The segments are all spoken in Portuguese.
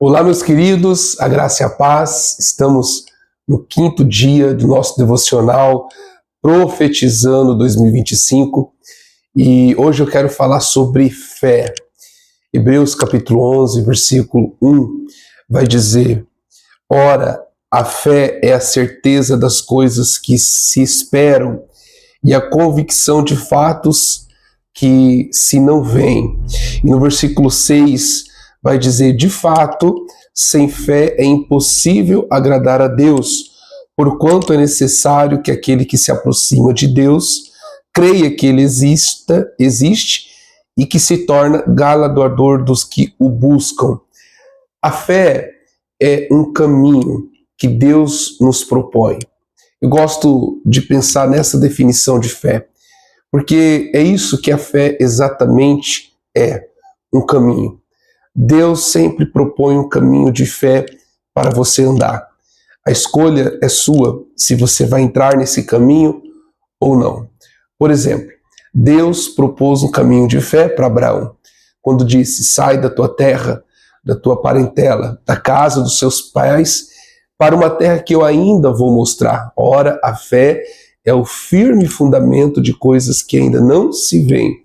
Olá, meus queridos, a graça e a paz. Estamos no 5º dia do nosso devocional Profetizando 2025 e hoje eu quero falar sobre fé. Hebreus capítulo 11, versículo 1 vai dizer: ora, a fé é a certeza das coisas que se esperam e a convicção de fatos que se não veem. E no versículo 6 vai dizer: de fato, sem fé é impossível agradar a Deus, porquanto é necessário que aquele que se aproxima de Deus creia que ele existe e que se torna galardoador dos que o buscam. A fé é um caminho que Deus nos propõe. Eu gosto de pensar nessa definição de fé, porque é isso que a fé exatamente é, um caminho. Deus sempre propõe um caminho de fé para você andar. A escolha é sua, se você vai entrar nesse caminho ou não. Por exemplo, Deus propôs um caminho de fé para Abraão, quando disse: sai da tua terra, da tua parentela, da casa dos seus pais, para uma terra que eu ainda vou mostrar. Ora, a fé é o firme fundamento de coisas que ainda não se veem.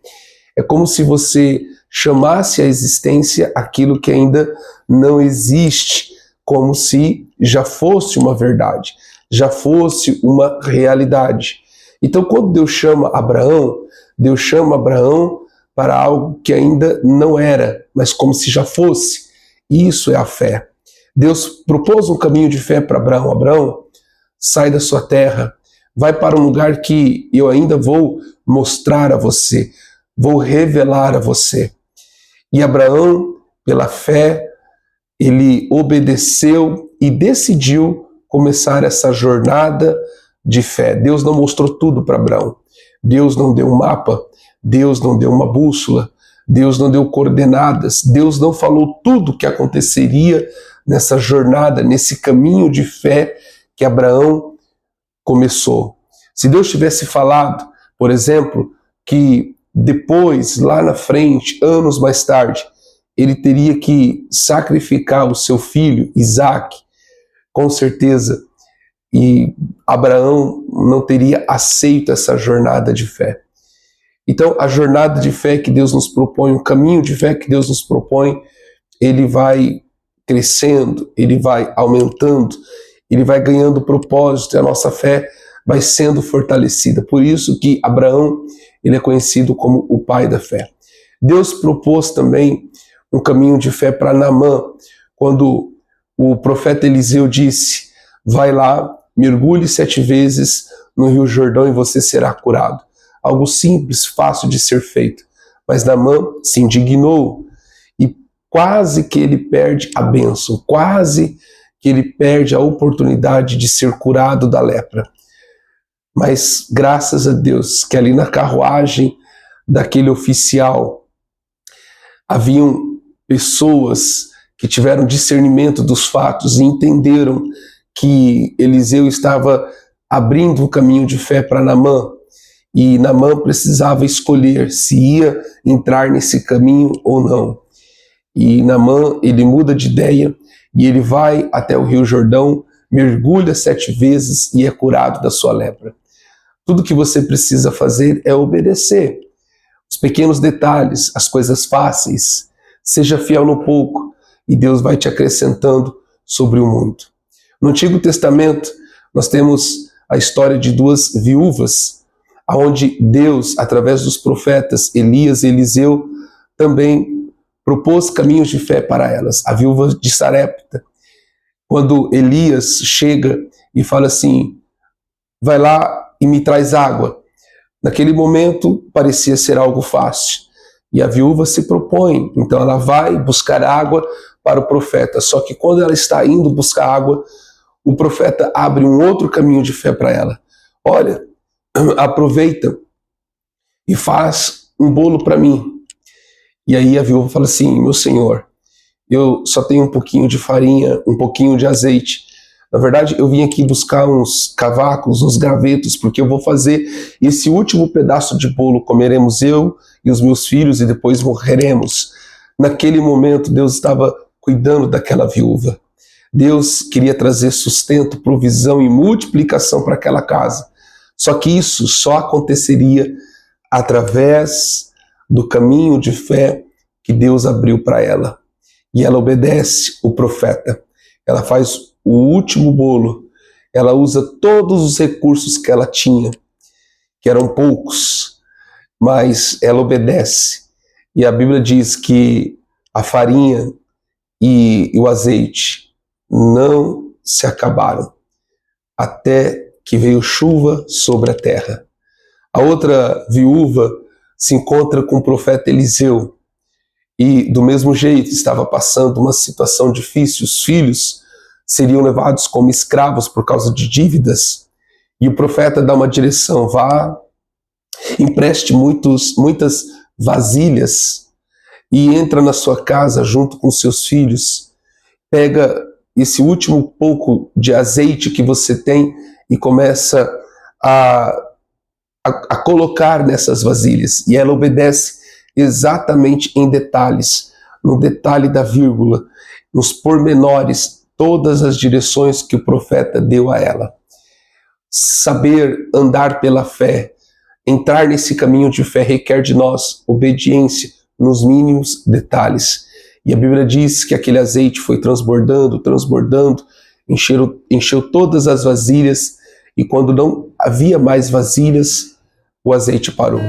É como se você chamasse à existência aquilo que ainda não existe, como se já fosse uma verdade, já fosse uma realidade. Então, quando Deus chama Abraão para algo que ainda não era, mas como se já fosse. Isso é a fé. Deus propôs um caminho de fé para Abraão. Abraão, sai da sua terra, vai para um lugar que eu ainda vou mostrar a você, vou revelar a você. E Abraão, pela fé, ele obedeceu e decidiu começar essa jornada de fé. Deus não mostrou tudo para Abraão. Deus não deu um mapa, Deus não deu uma bússola, Deus não deu coordenadas, Deus não falou tudo o que aconteceria nessa jornada, nesse caminho de fé que Abraão começou. Se Deus tivesse falado, por exemplo, que depois, lá na frente, anos mais tarde, ele teria que sacrificar o seu filho, Isaac, com certeza, e Abraão não teria aceito essa jornada de fé. Então, a jornada de fé que Deus nos propõe, o caminho de fé que Deus nos propõe, ele vai crescendo, ele vai aumentando, ele vai ganhando propósito, e a nossa fé vai sendo fortalecida. Por isso que Abraão, ele é conhecido como o pai da fé. Deus propôs também um caminho de fé para Naamã, quando o profeta Eliseu disse: vai lá, mergulhe 7 vezes no Rio Jordão e você será curado. Algo simples, fácil de ser feito. Mas Naamã se indignou e quase que ele perde a bênção, quase que ele perde a oportunidade de ser curado da lepra. Mas graças a Deus que ali na carruagem daquele oficial haviam pessoas que tiveram discernimento dos fatos e entenderam que Eliseu estava abrindo um caminho de fé para Naamã, e Naamã precisava escolher se ia entrar nesse caminho ou não. E Naamã, ele muda de ideia e ele vai até o Rio Jordão, mergulha 7 vezes e é curado da sua lepra. Tudo que você precisa fazer é obedecer. Os pequenos detalhes, as coisas fáceis. Seja fiel no pouco e Deus vai te acrescentando sobre o muito. No Antigo Testamento, nós temos a história de 2 viúvas, onde Deus, através dos profetas Elias e Eliseu, também propôs caminhos de fé para elas. A viúva de Sarepta, quando Elias chega e fala assim: vai lá e me traz água. Naquele momento parecia ser algo fácil. E a viúva se propõe, então ela vai buscar água para o profeta. Só que quando ela está indo buscar água, o profeta abre um outro caminho de fé para ela. Olha, aproveita e faz um bolo para mim. E aí a viúva fala assim: meu senhor, eu só tenho um pouquinho de farinha, um pouquinho de azeite, Na verdade, eu vim aqui buscar uns cavacos, uns gravetos, porque eu vou fazer esse último pedaço de bolo, comeremos eu e os meus filhos e depois morreremos. Naquele momento, Deus estava cuidando daquela viúva. Deus queria trazer sustento, provisão e multiplicação para aquela casa. Só que isso só aconteceria através do caminho de fé que Deus abriu para ela. E ela obedece o profeta. Ela faz o último bolo. Ela usa todos os recursos que ela tinha, que eram poucos, mas ela obedece. E a Bíblia diz que a farinha e o azeite não se acabaram até que veio chuva sobre a terra. A outra viúva se encontra com o profeta Eliseu e, do mesmo jeito, estava passando uma situação difícil. Os filhos seriam levados como escravos por causa de dívidas. E o profeta dá uma direção: vá, empreste muitas vasilhas e entra na sua casa junto com seus filhos. Pega esse último pouco de azeite que você tem e começa a colocar nessas vasilhas. E ela obedece exatamente em detalhes, no detalhe da vírgula, nos pormenores, todas as direções que o profeta deu a ela. Saber andar pela fé, entrar nesse caminho de fé requer de nós obediência nos mínimos detalhes. E a Bíblia diz que aquele azeite foi transbordando, encheu todas as vasilhas, e quando não havia mais vasilhas, o azeite parou.